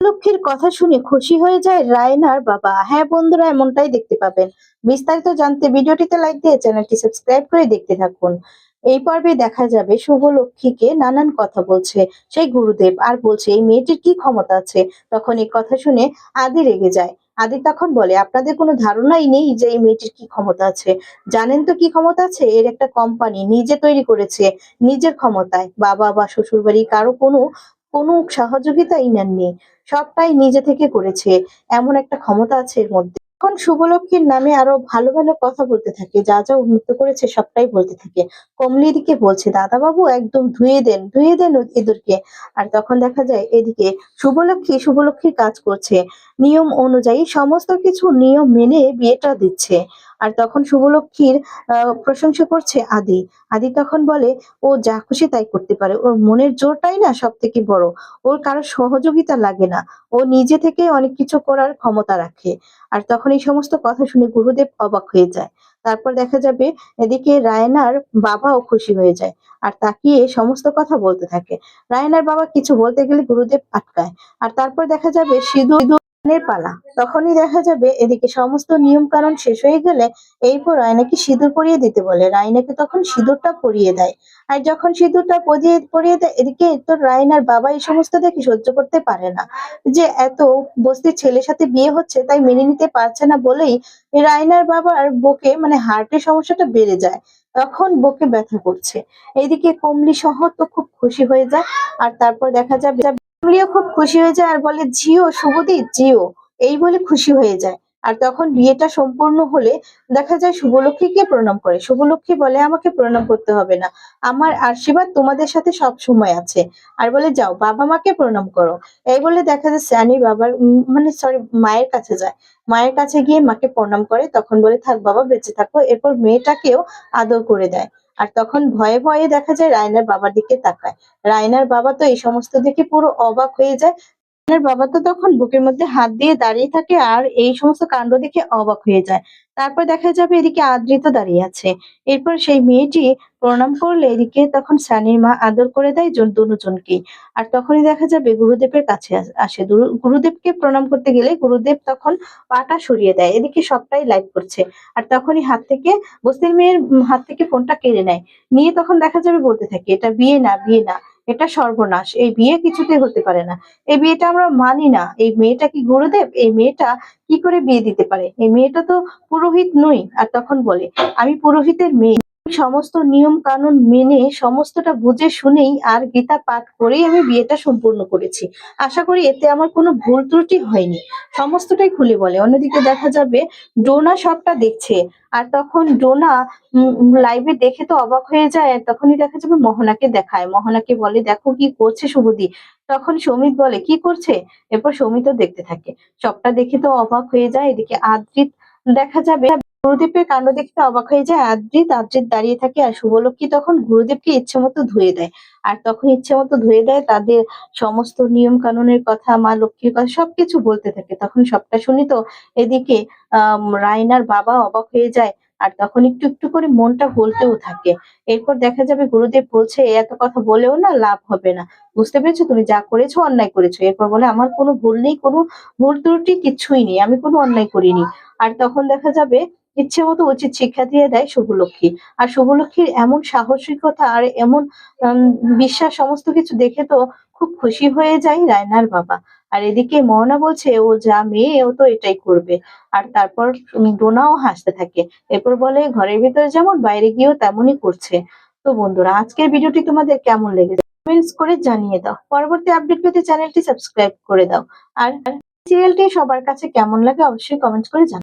লক্ষ্মীর কথা শুনে খুশি হয়ে যায় রায়নার বাবা। হ্যাঁ বন্ধুরা, এমনটাই দেখতে পাবেন। বিস্তারিত জানতে ভিডিওটিতে লাইক দিয়ে চ্যানেলটি সাবস্ক্রাইব করে দেখতে থাকুন। এই পর্বে দেখা যাবে শুভ লক্ষ্মীকে নানান কথা বলছে সেই গুরুদেব, আর বলছে এই মেয়েটির কি ক্ষমতা আছে। তখন এই কথা শুনে আদি রেগে যায়। আদি তখন বলে, আপনাদের কোনো ধারণাই নেই যে এই মেয়েটির কি ক্ষমতা আছে। জানেন তো কি ক্ষমতা আছে, এর একটা কোম্পানি নিজে তৈরি করেছে নিজের ক্ষমতায়। বাবা বা শ্বশুর বাড়ি কারো কোনো কোনো সহযোগিতাই নেননি, সবটাই নিজে থেকে করেছে। এমন একটা ক্ষমতা আছে এর মধ্যে। এখন শুভলক্ষ্মীর নামে আরো ভালো ভালো কথা বলতে থাকে, যা যা উন্নত করেছে সবটাই বলতে থাকে। কমলি দিকে বলছে, দাদা বাবু একদম ধুয়ে দেন এদেরকে। আর তখন দেখা যায় এদিকে শুভলক্ষ্মীর কাজ করছে নিয়ম অনুযায়ী, সমস্ত কিছু নিয়ম মেনে বিয়েটা দিচ্ছে। আর তখন শুভলক্ষ্মীর প্রশংসা করছে আদি। আদি তখন বলে, ও যা খুশি তাই করতে পারে, ওর মনের জোরটাই না সব থেকে বড়। ওর কারো সহযোগিতা লাগে না, ও নিজে থেকে অনেক কিছু করার ক্ষমতা রাখে। আর তখন এই সমস্ত কথা শুনে গুরুদেব অবাক হয়ে যায়। তারপর দেখা যাবে এদিকে রায়নার বাবাও খুশি হয়ে যায়, আর তাকিয়ে সমস্ত কথা বলতে থাকে। রায়নার বাবা কিছু বলতে গেলে গুরুদেব আটকায়। আর তারপর দেখা যাবে সিঁদুরের পালা। তখনই দেখা যাবে এদিকে সমস্ত নিয়ম কানুন শেষ হয়ে গেলে এরপর রায়নাকে সিঁদুর পরিয়ে দিতে বলে। রায়নাকে তখন সিঁদুরটা পরিয়ে দেয়। আর যখন সিঁদুরটা পরিয়ে পরিয়ে দেয়, এদিকে তো রায়নার বাবা এই সমস্ত দেখে সহ্য করতে পারে না, যে এত বস্তির ছেলের সাথে বিয়ে হচ্ছে, তাই মেনে নিতে পারছে না বলেই রায়নার বাবার বুকে মানে হার্টের সমস্যাটা বেড়ে যায়। তখন বুকে ব্যথা করছে। এইদিকে কমলি সহ তো খুব খুশি হয়ে যায়। আর তারপর দেখা যাবে কমলিও খুব খুশি হয়ে যায় আর বলে, জিও শুভদীপ জিও, এই বলে খুশি হয়ে যায়। আর তখন বিয়েটা সম্পূর্ণ হলে দেখা যায় শুভলক্ষ্মীকে প্রণাম করে। শুভলক্ষ্মী বলে, আমাকে প্রণাম করতে হবে না, আমার আশীর্বাদ তোমাদের সাথে সব সময় আছে। আর বলে, যাও বাবা মাকে প্রণাম করো। এই বলে দেখা যায় সানি বাবার মানে সরি মায়ের কাছে যায়। মায়ের কাছে গিয়ে মাকে প্রণাম করে, তখন বলে, থাক বাবা বেঁচে থাকো। এরপর মেয়েটাকেও আদর করে দেয়। আর তখন ভয়ে ভয়ে দেখা যায় রায়নার বাবার দিকে তাকায়। রায়নার বাবা তো এই সমস্ত দেখে পুরো অবাক হয়ে যায়। রায়নার বাবা তো তখন বুকের মধ্যে হাত দিয়ে দাঁড়িয়ে থাকে আর এই সমস্ত কাণ্ড দেখে অবাক হয়ে যায়। তারপর দেখা যাবে এদিকে আদ্রিত দাঁড়িয়ে আছে। এরপর সেই মেয়েটি প্রণাম করলে এদিকে তখন সানির মা আদর করে দেয় দুজনকেই। আর তখনই দেখা যাবে গুরুদেবের কাছে আসে। গুরুদেবকে প্রণাম করতে গেলে গুরুদেব তখন পাটা সরিয়ে দেয়। এদিকে সবটাই লাইভ করছে। আর তখনই বস্তির মেয়ের হাত থেকে ফোনটা কেড়ে নেয়। নিয়ে তখন দেখা যাবে বলতে থাকে, এটা বিয়ে না, বিয়ে না, এটা সর্বনাশ, এই বিয়ে কিছুতে হতে পারে না, এই বিয়েটা আমরা মানি না। এই মেয়েটা কি গুরুদেব, এই মেয়েটা কি করে বিয়ে দিতে পারে, এই মেয়েটা তো পুরোহিত নই। আর তখন বলে, আমি পুরোহিতের মেয়ে, সমস্ত নিয়ম কানুন মেনে সমস্তটা বুঝে শুনেই আর গীতা পাঠ করেই আমি বিয়েটা সম্পূর্ণ করেছি। আশা করি এতে আমার কোনো ভুল ত্রুটি হয়নি। সমস্তটাই খুলে বলে। অন্যদিকে দেখা যাবে ডোনা সবটা দেখছে। আর তখন ডোনা লাইভে দেখে তো অবাক হয়ে যায়। আর তখনই দেখা যাবে মোহনাকে দেখায়। মোহনাকে বলে, দেখো কি করছে শুভদীপ। তখন সৌমিত বলে, কি করছে। এরপর সৌমিতও দেখতে থাকে। সবটা দেখে তো অবাক হয়ে যায়। এদিকে আদ্রিত দেখা যাবে গুরুদেবের কাণ্ড দেখতে অবাক হয়ে যায়। আদ্রিত দাঁড়িয়ে থাকে। আর শুভলক্ষ্মী তখন গুরুদেবকে ইচ্ছে মতো ধুয়ে দেয়। আর তখন ইচ্ছে মতো ধুয়ে দেয়, তাদের সমস্ত নিয়ম কানুনের কথা, মা লক্ষ্মীর কথা সবকিছু বলতে থাকে। তখন সবটা শুনি তো এদিকে রায়নার বাবা অবাক হয়ে যায়। আর তখন একটু একটু করে মনটা গলতেও থাকে। এরপর দেখা যাবে গুরুদেব বলছে, এত কথা বলেও না লাভ হবে না, বুঝতে পেরেছো, তুমি যা করেছো অন্যায় করেছো। এরপর বলে, আমার কোনো ভুল নেই, কোনো ভুল ত্রুটি কিছুই নেই, আমি কোনো অন্যায় করিনি। আর তখন দেখা যাবে ইচ্ছে মতো উচিত শিক্ষা দিয়ে দেয় শুভলক্ষ্মী। আর শুভলক্ষ্মীর এমন সাহসিকতা আর এমন উম, বিশ্বাস সমস্ত কিছু দেখে তো খুব খুশি হয়ে যায় রায়নার বাবা। আর এদিকে মোহনা বলছে, ও যা মেয়ে ও তো এটাই করবে। আর তারপর ডোনাও হাসতে থাকে। এরপর বলে, ঘরের ভিতরে যেমন বাইরে গিয়েও তেমনই করছে। তো বন্ধুরা, আজকের ভিডিওটি তোমাদের কেমন লেগেছে কমেন্টস করে জানিয়ে দাও। পরবর্তী আপডেট পেতে চ্যানেলটি সাবস্ক্রাইব করে দাও। আর সিরিয়ালটি সবার কাছে কেমন লাগে অবশ্যই কমেন্টস করে জানাও।